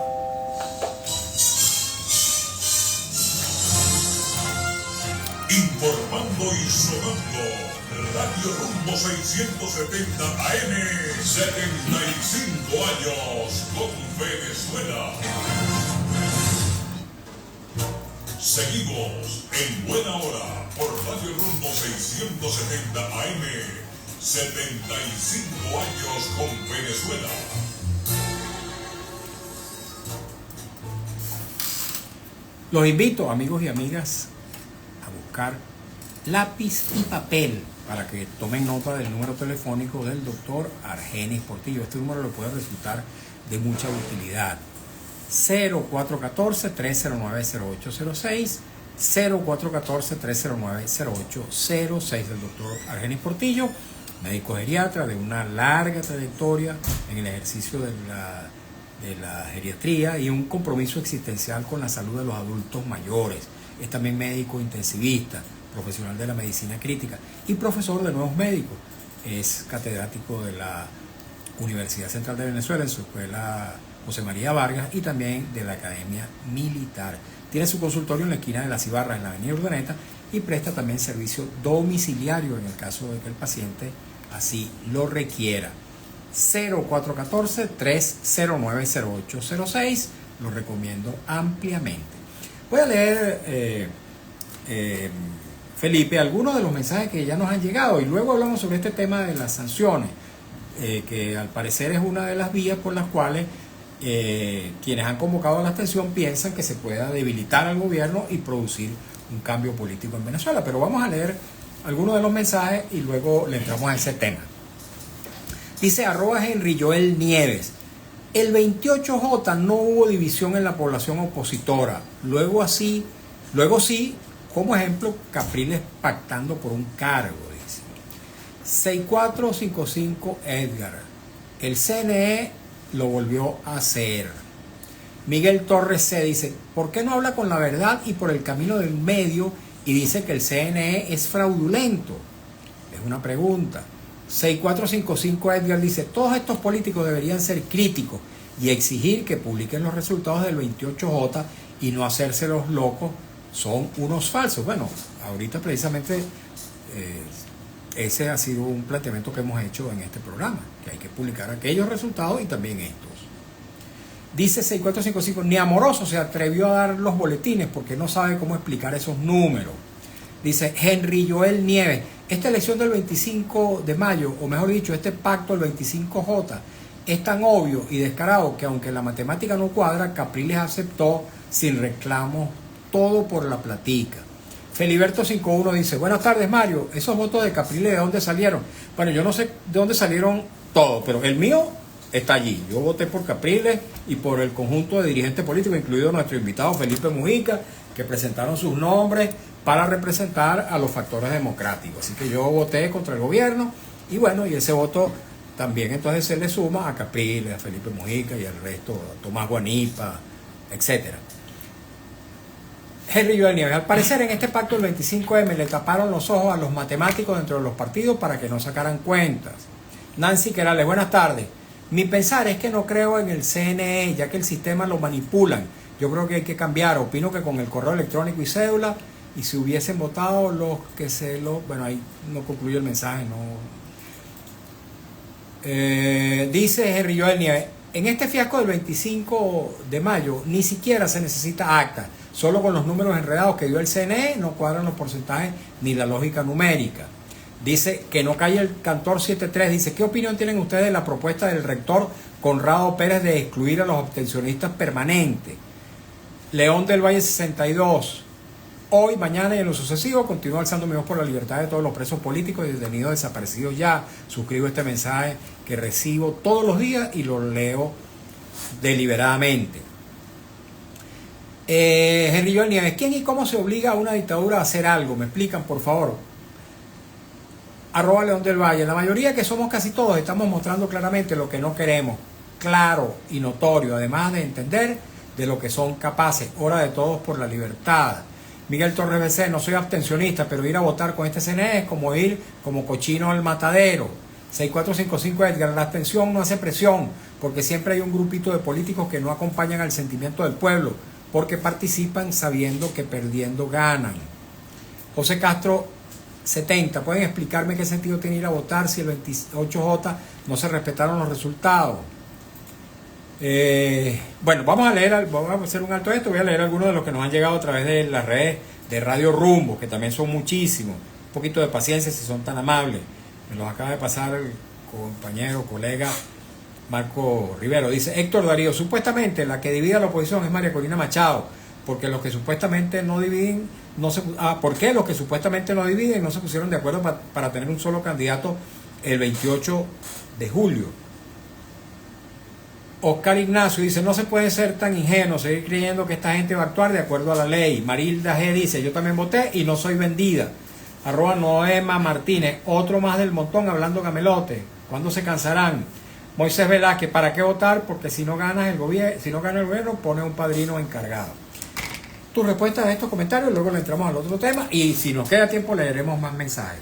Informando y sonando, Radio Rumbo 670 AM, 75 años con Venezuela. Seguimos en buena hora por Radio Rumbo 670 AM, 75 años con Venezuela. Los invito, amigos y amigas, a buscar lápiz y papel para que tomen nota del número telefónico del doctor Argenis Portillo. Este número le puede resultar de mucha utilidad. 0414-309-0806, 0414-309-0806 del doctor Argenis Portillo, médico geriatra de una larga trayectoria en el ejercicio de la geriatría y un compromiso existencial con la salud de los adultos mayores. Es también médico intensivista, profesional de la medicina crítica y profesor de nuevos médicos. Es catedrático de la Universidad Central de Venezuela en su escuela José María Vargas y también de la Academia Militar. Tiene su consultorio en la esquina de Las Ibarras, en la avenida Urdaneta, y presta también servicio domiciliario en el caso de que el paciente así lo requiera. 0414-309-0806, lo recomiendo ampliamente. Voy a leer, Felipe, algunos de los mensajes que ya nos han llegado y luego hablamos sobre este tema de las sanciones, que al parecer es una de las vías por las cuales quienes han convocado a la abstención piensan que se pueda debilitar al gobierno y producir un cambio político en Venezuela. Pero vamos a leer algunos de los mensajes y luego le entramos a ese tema. Dice @Henry Joel Nieves: el 28J no hubo división en la población opositora. Luego sí, como ejemplo, Capriles pactando por un cargo, dice. 6455 Edgar: el CNE lo volvió a hacer. Miguel Torres C. dice: ¿por qué no habla con la verdad y por el camino del medio y dice que el CNE es fraudulento? Es una pregunta. 6455 Edgar dice: todos estos políticos deberían ser críticos y exigir que publiquen los resultados del 28J y no hacerse los locos, son unos falsos. Bueno, ahorita precisamente ese ha sido un planteamiento que hemos hecho en este programa, que hay que publicar aquellos resultados y también estos. Dice 6455, ni Amoroso se atrevió a dar los boletines porque no sabe cómo explicar esos números. Dice Henry Joel Nieves: esta elección del 25 de mayo, o mejor dicho, este pacto del 25J, es tan obvio y descarado que aunque la matemática no cuadra, Capriles aceptó sin reclamo todo por la platica. Feliberto 51 dice, buenas tardes Mario, esos votos de Capriles, ¿de dónde salieron? Bueno, yo no sé de dónde salieron todos, pero el mío está allí. Yo voté por Capriles y por el conjunto de dirigentes políticos, incluido nuestro invitado Felipe Mujica, que presentaron sus nombres para representar a los factores democráticos. Así que yo voté contra el gobierno y bueno, y ese voto también entonces se le suma a Capriles, a Felipe Mujica y al resto, a Tomás Guanipa, etcétera. Henry Joel Nieves, al parecer en este pacto del 25M le taparon los ojos a los matemáticos dentro de los partidos para que no sacaran cuentas. Nancy Querales, buenas tardes. Mi pensar es que no creo en el CNE, ya que el sistema lo manipulan. Yo creo que hay que cambiar. Opino que con el correo electrónico y cédula, y si hubiesen votado los que se lo... Bueno, ahí no concluye el mensaje, no... dice Henry Joel Nieves, en este fiasco del 25 de mayo ni siquiera se necesita acta, solo con los números enredados que dio el CNE no cuadran los porcentajes ni la lógica numérica. Dice que no cae el cantor 73, dice, ¿qué opinión tienen ustedes de la propuesta del rector Conrado Pérez de excluir a los abstencionistas permanentes? León del Valle 62, hoy, mañana y en lo sucesivo continúo alzando mi voz por la libertad de todos los presos políticos y detenidos desaparecidos ya. Suscribo este mensaje que recibo todos los días y lo leo deliberadamente. Henry Joel Nieves, ¿quién y cómo se obliga a una dictadura a hacer algo? ¿Me explican, por favor? @León del Valle, la mayoría que somos casi todos estamos mostrando claramente lo que no queremos, claro y notorio, además de entender de lo que son capaces. Hora de todos por la libertad. Miguel Torres BC, no soy abstencionista, pero ir a votar con este CNE es como ir como cochino al matadero. 6455 Edgar, la abstención no hace presión, porque siempre hay un grupito de políticos que no acompañan al sentimiento del pueblo, porque participan sabiendo que perdiendo ganan. José Castro 70, ¿pueden explicarme qué sentido tiene ir a votar si el 28J no se respetaron los resultados? Bueno, vamos a hacer un alto de esto, voy a leer algunos de los que nos han llegado a través de las redes de Radio Rumbo, que también son muchísimos. Un poquito de paciencia si son tan amables. Me los acaba de pasar el compañero, colega Marco Rivero. Dice Héctor Darío, supuestamente la que divide a la oposición es María Corina Machado, porque los que supuestamente no dividen, ¿por qué los que supuestamente no dividen no se pusieron de acuerdo para tener un solo candidato el 28 de julio? Oscar Ignacio dice, no se puede ser tan ingenuo, seguir creyendo que esta gente va a actuar de acuerdo a la ley. Marilda G dice, yo también voté y no soy vendida. @Noema Martínez, otro más del montón hablando camelote. ¿Cuándo se cansarán? Moisés Velázquez, ¿para qué votar? Porque si no gana el gobierno, pone un padrino encargado. Tu respuesta a estos comentarios, luego le entramos al otro tema y si nos queda tiempo leeremos más mensajes.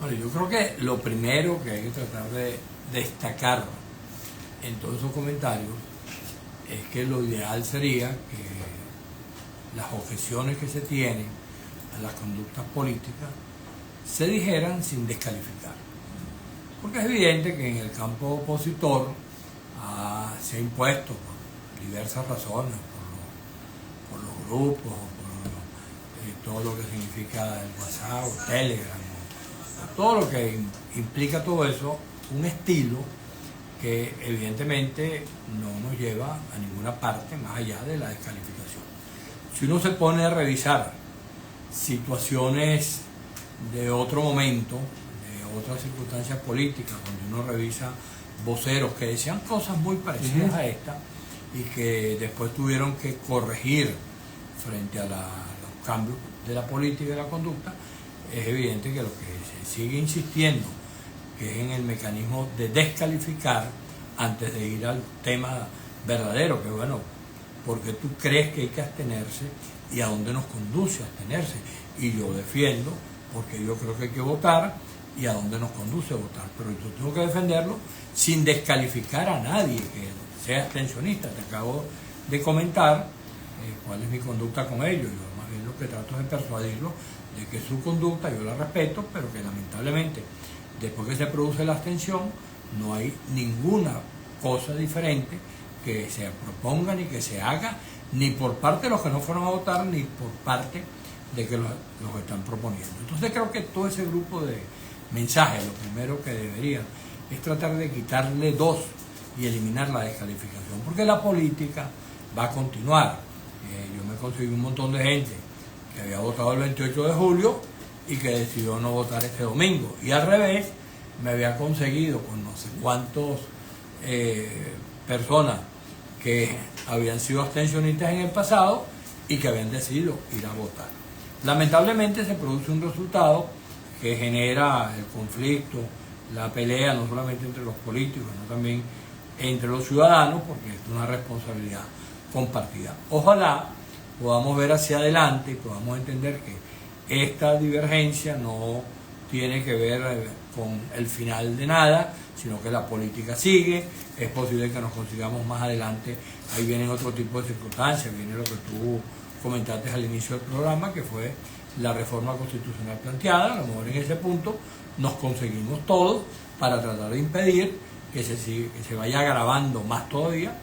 Bueno, yo creo que lo primero que hay que tratar de destacar en todos esos comentarios es que lo ideal sería que las objeciones que se tienen a las conductas políticas se dijeran sin descalificar. Porque es evidente que en el campo opositor se ha impuesto por diversas razones, por los grupos, por todo lo que significa el WhatsApp, o Telegram, todo lo que implica todo eso, un estilo que evidentemente no nos lleva a ninguna parte más allá de la descalificación. Si uno se pone a revisar situaciones de otro momento, de otras circunstancias políticas, donde uno revisa voceros que decían cosas muy parecidas a esta y que después tuvieron que corregir frente a los cambios de la política y de la conducta, es evidente que lo que se sigue insistiendo que es en el mecanismo de descalificar antes de ir al tema verdadero, que bueno, porque tú crees que hay que abstenerse y a dónde nos conduce abstenerse. Y yo defiendo, porque yo creo que hay que votar y a dónde nos conduce votar. Pero yo tengo que defenderlo sin descalificar a nadie que sea abstencionista. Te acabo de comentar cuál es mi conducta con ellos. Yo más bien lo que trato es de persuadirlo de que su conducta yo la respeto, pero que lamentablemente después que se produce la abstención, no hay ninguna cosa diferente que se proponga ni que se haga, ni por parte de los que no fueron a votar, ni por parte de que los están proponiendo. Entonces creo que todo ese grupo de mensajes, lo primero que debería es tratar de quitarle dos y eliminar la descalificación, porque la política va a continuar. Yo me conseguí un montón de gente que había votado el 28 de julio y que decidió no votar este domingo. Y al revés, me había conseguido con no sé cuántos personas que habían sido abstencionistas en el pasado y que habían decidido ir a votar. Lamentablemente se produce un resultado que genera el conflicto, la pelea, no solamente entre los políticos, sino también entre los ciudadanos, porque es una responsabilidad compartida. Ojalá podamos ver hacia adelante y podamos entender que esta divergencia no tiene que ver con el final de nada, sino que la política sigue. Es posible que nos consigamos más adelante, ahí vienen otro tipo de circunstancias, viene lo que tú comentaste al inicio del programa, que fue la reforma constitucional planteada. A lo mejor en ese punto nos conseguimos todos para tratar de impedir que se vaya agravando más todavía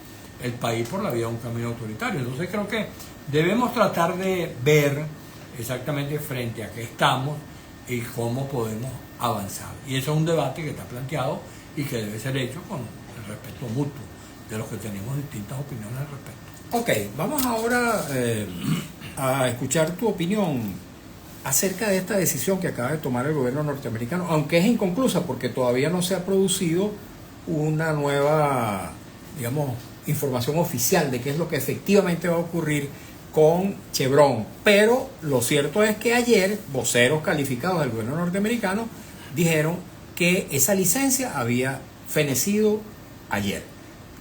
el país por la vía de un camino autoritario. Entonces creo que debemos tratar de ver exactamente frente a qué estamos y cómo podemos avanzar. Y eso es un debate que está planteado y que debe ser hecho con el respeto mutuo de los que tenemos distintas opiniones al respecto. Ok, vamos ahora a escuchar tu opinión acerca de esta decisión que acaba de tomar el gobierno norteamericano, aunque es inconclusa porque todavía no se ha producido una nueva, digamos, información oficial de qué es lo que efectivamente va a ocurrir con Chevron. Pero lo cierto es que ayer voceros calificados del gobierno norteamericano dijeron que esa licencia había fenecido ayer.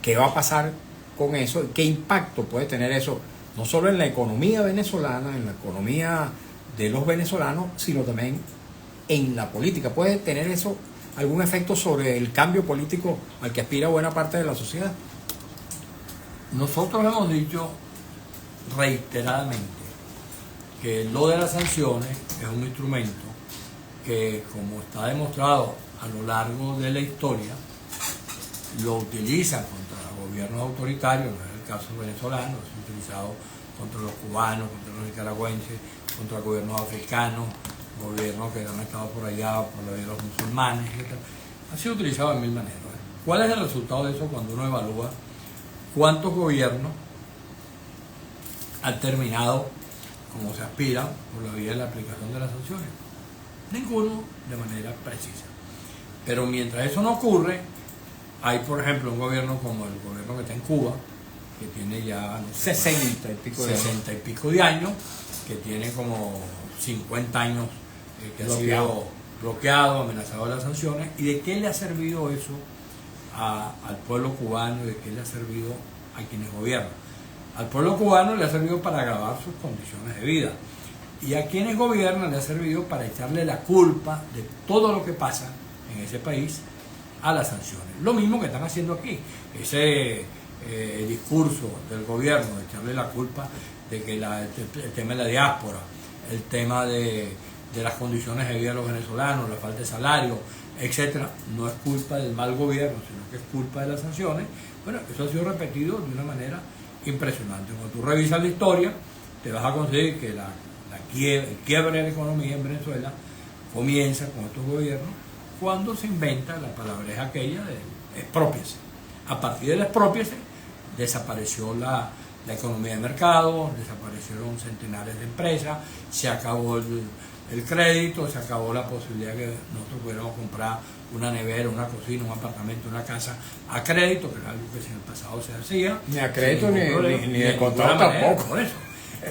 ¿Qué va a pasar con eso? ¿Qué impacto puede tener eso? No solo en la economía venezolana, en la economía de los venezolanos, sino también en la política. ¿Puede tener eso algún efecto sobre el cambio político al que aspira buena parte de la sociedad? Nosotros hemos dicho reiteradamente que lo de las sanciones es un instrumento que, como está demostrado a lo largo de la historia, lo utilizan contra gobiernos autoritarios, no es el caso venezolano, es utilizado contra los cubanos, contra los nicaragüenses, contra gobiernos africanos, gobiernos que han estado por allá, por la vía de los musulmanes, etc. Ha sido utilizado de mil maneras. ¿Cuál es el resultado de eso cuando uno evalúa cuántos gobiernos han terminado como se aspira por la vía de la aplicación de las sanciones? Ninguno de manera precisa. Pero mientras eso no ocurre, hay por ejemplo un gobierno como el gobierno que está en Cuba, que tiene ya no sé, 60 y pico de años, que tiene como 50 años que ha sido bloqueado, amenazado de las sanciones. ¿Y de qué le ha servido eso al pueblo cubano y de qué le ha servido a quienes gobiernan? Al pueblo cubano le ha servido para agravar sus condiciones de vida, y a quienes gobiernan le ha servido para echarle la culpa de todo lo que pasa en ese país a las sanciones. Lo mismo que están haciendo aquí, ese discurso del gobierno de echarle la culpa de que el tema de la diáspora, el tema de las condiciones de vida de los venezolanos, la falta de salario, etcétera, no es culpa del mal gobierno, sino que es culpa de las sanciones. Bueno, eso ha sido repetido de una manera impresionante. Cuando tú revisas la historia, te vas a conseguir que el quiebre de la economía en Venezuela comienza con estos gobiernos cuando se inventa la palabreja aquella de exprópiese. A partir del exprópiese desapareció la economía de mercado, desaparecieron centenares de empresas, se acabó el crédito, se acabó la posibilidad de que nosotros pudiéramos comprar una nevera, una cocina, un apartamento, una casa a crédito, que era algo que en el pasado se hacía. Ni a crédito ni de contado tampoco. Por eso.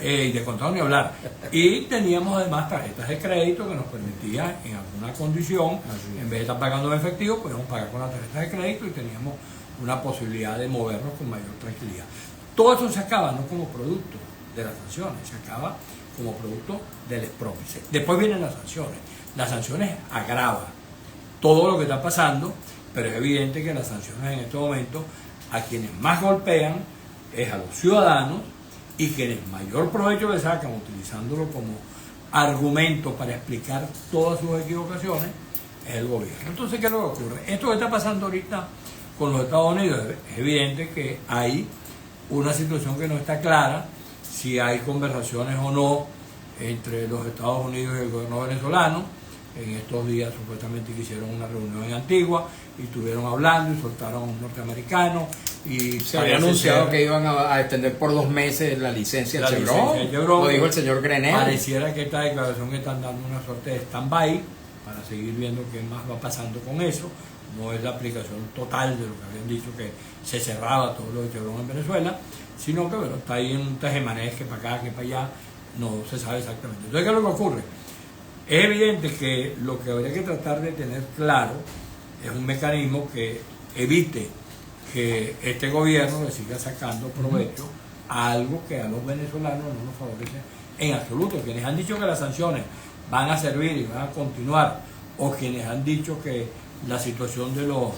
Y de contado ni hablar. Y teníamos además tarjetas de crédito que nos permitían en alguna condición, en vez de estar pagando en efectivo, podíamos pagar con la tarjeta de crédito y teníamos una posibilidad de movernos con mayor tranquilidad. Todo eso se acaba no como producto de las sanciones, se acaba como producto del exprópice. Después vienen las sanciones. Las sanciones agravan todo lo que está pasando, pero es evidente que las sanciones en este momento a quienes más golpean es a los ciudadanos, y quienes mayor provecho le sacan utilizándolo como argumento para explicar todas sus equivocaciones es el gobierno. Entonces, ¿qué es lo que ocurre? Esto que está pasando ahorita con los Estados Unidos, es evidente que hay una situación que no está clara, si hay conversaciones o no entre los Estados Unidos y el gobierno venezolano. En estos días supuestamente que hicieron una reunión en Antigua y estuvieron hablando y soltaron a un norteamericano y Se había parece anunciado ser- que iban a extender por 2 meses la licencia La de licencia de Chevron. Chevron. Lo dijo el señor Grenell. Pareciera que esta declaración que están dando una suerte de stand-by para seguir viendo qué más va pasando con eso. No es la aplicación total de lo que habían dicho que se cerraba todo lo de Chevron en Venezuela, sino que bueno, está ahí en un tejemaneje que para acá, que para allá, no se sabe exactamente. Entonces, ¿qué es lo que ocurre? Es evidente que lo que habría que tratar de tener claro es un mecanismo que evite que este gobierno le siga sacando provecho a algo que a los venezolanos no nos favorece en absoluto. Quienes han dicho que las sanciones van a servir y van a continuar, o quienes han dicho que la situación de los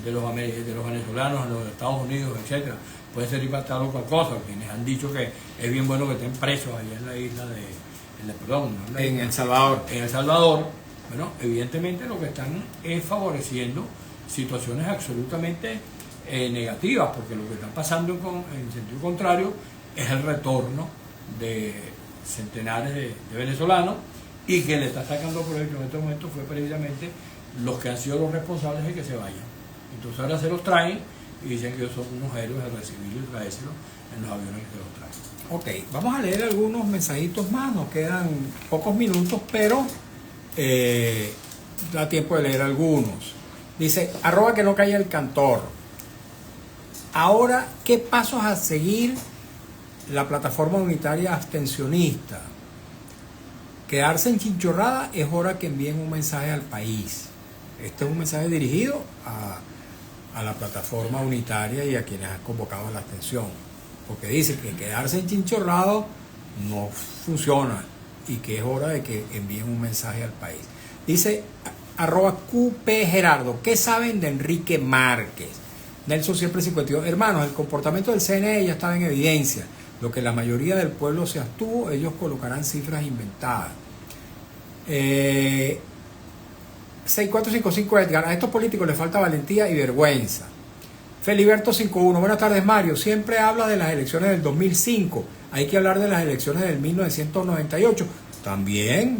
venezolanos en los Estados Unidos, etcétera, puede servir para tal o cual cosa, o quienes han dicho que es bien bueno que estén presos allá en la isla En El Salvador. en El Salvador, bueno, evidentemente lo que están es favoreciendo situaciones absolutamente negativas, porque lo que está pasando en sentido contrario es el retorno de centenares de venezolanos, y que le está sacando provecho en este momento fue precisamente los que han sido los responsables de que se vayan. Entonces ahora se los traen y dicen que ellos son unos héroes al recibirlos y traérselos en los aviones que los traen. Ok, vamos a leer algunos mensajitos más, nos quedan pocos minutos, pero da tiempo de leer algunos. Dice, @ que no caiga el cantor. Ahora, ¿qué pasos a seguir la plataforma unitaria abstencionista? Quedarse en chinchorrada, es hora que envíen un mensaje al país. Este es un mensaje dirigido a la plataforma unitaria y a quienes han convocado a la abstención, porque dice que quedarse en chinchorrado no funciona y que es hora de que envíen un mensaje al país. Dice @QP Gerardo, ¿qué saben de Enrique Márquez? Nelson siempre 52, hermanos, el comportamiento del CNE ya estaba en evidencia. Lo que la mayoría del pueblo se abstuvo, ellos colocarán cifras inventadas. 6455 Edgar, a estos políticos les falta valentía y vergüenza. Feliberto 51, buenas tardes Mario, siempre habla de las elecciones del 2005, hay que hablar de las elecciones del 1998. También,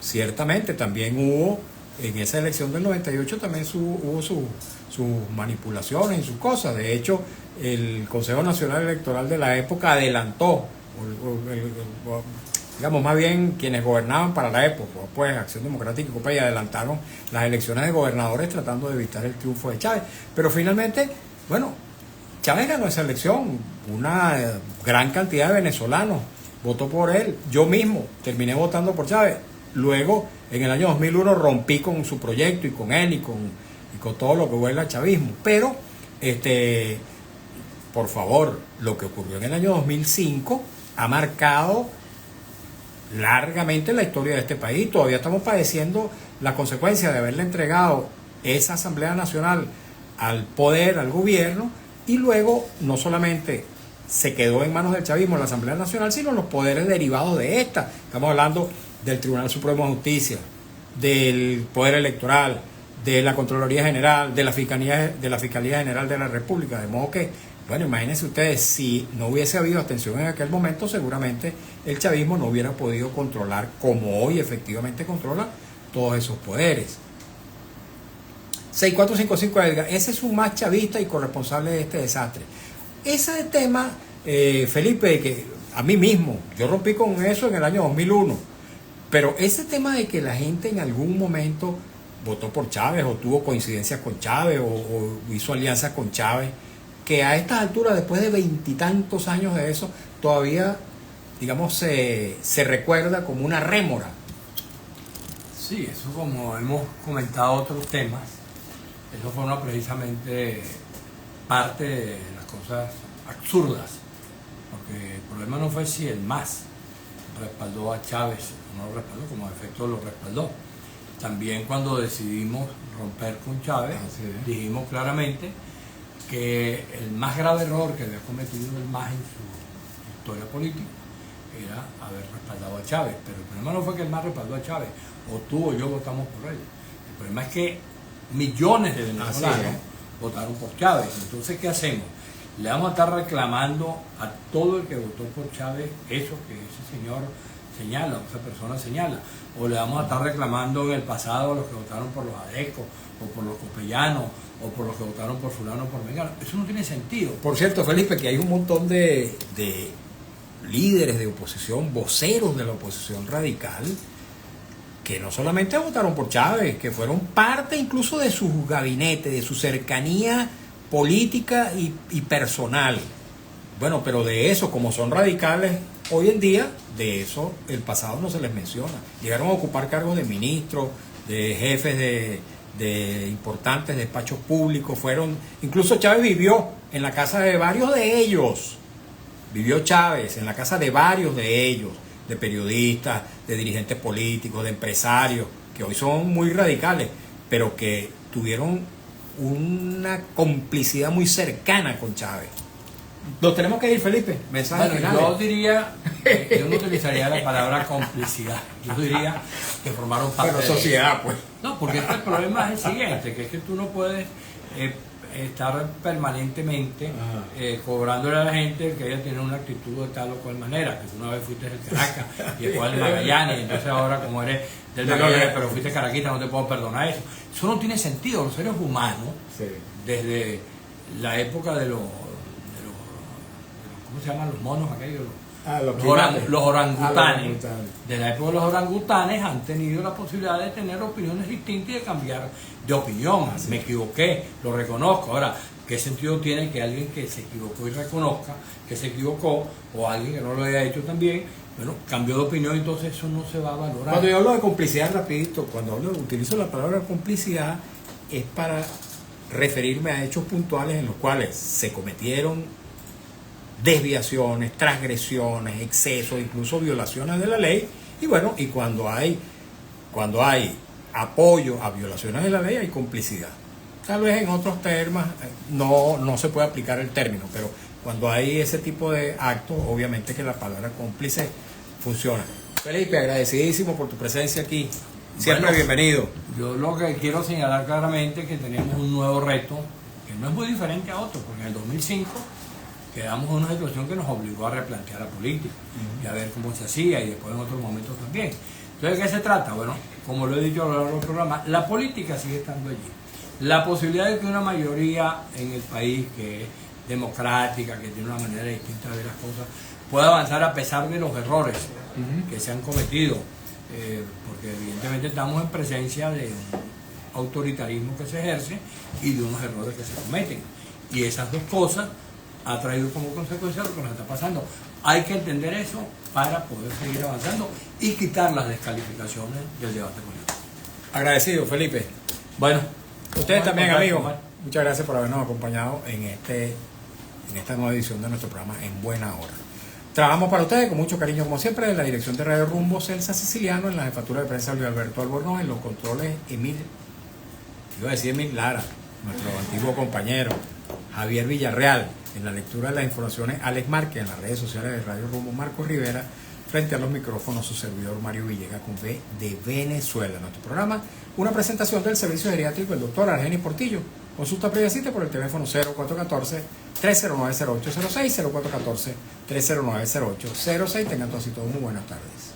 ciertamente, también hubo, en esa elección del 98 también hubo sus manipulaciones y sus cosas. De hecho, el Consejo Nacional Electoral de la época adelantó, digamos, más bien quienes gobernaban para la época, pues Acción Democrática y Copa, y adelantaron las elecciones de gobernadores tratando de evitar el triunfo de Chávez. Pero finalmente, bueno, Chávez ganó esa elección, una gran cantidad de venezolanos votó por él, yo mismo terminé votando por Chávez. Luego, en el año 2001 rompí con su proyecto y con él y con todo lo que huele al chavismo. Pero, por favor, lo que ocurrió en el año 2005 ha marcado largamente la historia de este país. Todavía estamos padeciendo la consecuencia de haberle entregado esa Asamblea Nacional al poder, al gobierno, y luego no solamente se quedó en manos del chavismo la Asamblea Nacional, sino los poderes derivados de esta. Estamos hablando del Tribunal Supremo de Justicia, del Poder Electoral, de la Contraloría General, de la Fiscalía General de la República. De modo que, bueno, imagínense ustedes, si no hubiese habido abstención en aquel momento, seguramente el chavismo no hubiera podido controlar, como hoy efectivamente controla, todos esos poderes. 6455 Edgar, ese es un más chavista y corresponsable de este desastre. Ese tema, Felipe, que a mí mismo, yo rompí con eso en el año 2001, pero ese tema de que la gente en algún momento votó por Chávez o tuvo coincidencias con Chávez o hizo alianzas con Chávez, que a estas alturas, después de 20 y tantos años de eso, todavía, digamos, se recuerda como una rémora. Sí, eso, como hemos comentado otros temas, eso forma precisamente parte de las cosas absurdas, porque el problema no fue si el MAS respaldó a Chávez o no lo respaldó, como efecto lo respaldó. También cuando decidimos romper con Chávez, dijimos claramente que el más grave error que había cometido el MAS en su historia política era haber respaldado a Chávez. Pero el problema no fue que el MAS respaldó a Chávez, o tú o yo votamos por él. El problema es que millones de venezolanos votaron por Chávez. Entonces, ¿qué hacemos? Le vamos a estar reclamando a todo el que votó por Chávez eso que ese señor señala, o esa persona señala, o le vamos a estar reclamando en el pasado a los que votaron por los ADECO o por los copellanos, o por los que votaron por fulano o por mengano. Eso no tiene sentido. Por cierto, Felipe, que hay un montón de líderes de oposición, voceros de la oposición radical, que no solamente votaron por Chávez, que fueron parte incluso de su gabinete, de su cercanía política y personal. Bueno, pero de eso, como son radicales hoy en día, de eso el pasado no se les menciona. Llegaron a ocupar cargos de ministros, de jefes de importantes despachos públicos, incluso Chávez vivió en la casa de varios de ellos. Vivió Chávez en la casa de varios de ellos, de periodistas, de dirigentes políticos, de empresarios, que hoy son muy radicales, pero que tuvieron una complicidad muy cercana con Chávez. Nos tenemos que ir, Felipe. Mensajes finales. Yo diría, yo no utilizaría la palabra complicidad, yo diría que formaron parte de sociedad, pues. No, porque el problema es el siguiente, que es que tú no puedes estar permanentemente cobrándole a la gente que ella tiene una actitud de tal o cual manera, que tú una vez fuiste del Caracas y después del Magallanes, y entonces ahora como eres del Magallanes pero fuiste caraquita, no te puedo perdonar eso. Eso no tiene sentido. Los seres humanos, desde la época de los ¿cómo se llaman los monos aquellos? Los orangutanes. De la época de los orangutanes han tenido la posibilidad de tener opiniones distintas y de cambiar de opinión. Me equivoqué, lo reconozco. Ahora, ¿qué sentido tiene que alguien que se equivocó y reconozca que se equivocó, o alguien que no lo haya hecho también, bueno, cambió de opinión, entonces eso no se va a valorar? Cuando yo hablo de complicidad, rapidito, utilizo la palabra complicidad, es para referirme a hechos puntuales en los cuales se cometieron desviaciones, transgresiones, excesos, incluso violaciones de la ley. Y bueno, y cuando hay apoyo a violaciones de la ley, hay complicidad. Tal vez en otros términos no se puede aplicar el término, pero cuando hay ese tipo de actos, obviamente que la palabra cómplice funciona. Felipe, agradecidísimo por tu presencia aquí. Siempre bienvenido. Yo lo que quiero señalar claramente es que tenemos un nuevo reto, que no es muy diferente a otro, porque en el 2005 quedamos en una situación que nos obligó a replantear la política y a ver cómo se hacía, y después en otros momentos también. Entonces, ¿de qué se trata? Bueno, como lo he dicho a lo largo del programa, la política sigue estando allí. La posibilidad de que una mayoría en el país, que es democrática, que tiene una manera distinta de ver las cosas, pueda avanzar a pesar de los errores que se han cometido, porque evidentemente estamos en presencia de un autoritarismo que se ejerce y de unos errores que se cometen. Y esas dos cosas ha traído como consecuencia lo que nos está pasando. Hay que entender eso para poder seguir avanzando y quitar las descalificaciones del debate político. Agradecido, Felipe. Bueno, ustedes también, amigos. Muchas gracias por habernos acompañado en esta nueva edición de nuestro programa En Buena Hora. Trabajamos para ustedes con mucho cariño, como siempre, en la dirección de Radio Rumbo, Celsa Siciliano, en la jefatura de prensa Luis Alberto Albornoz, en los controles Emil Lara, nuestro antiguo compañero, Javier Villarreal, en la lectura de las informaciones Alex Márquez, en las redes sociales de Radio Rumbo Marcos Rivera, frente a los micrófonos su servidor Mario Villegas con B de Venezuela. Nuestro programa, una presentación del servicio geriátrico del doctor Argenis Portillo. Consulta previa cita por el teléfono 0414-309-0806, 0414-309-0806. Tengan todos y todos muy buenas tardes.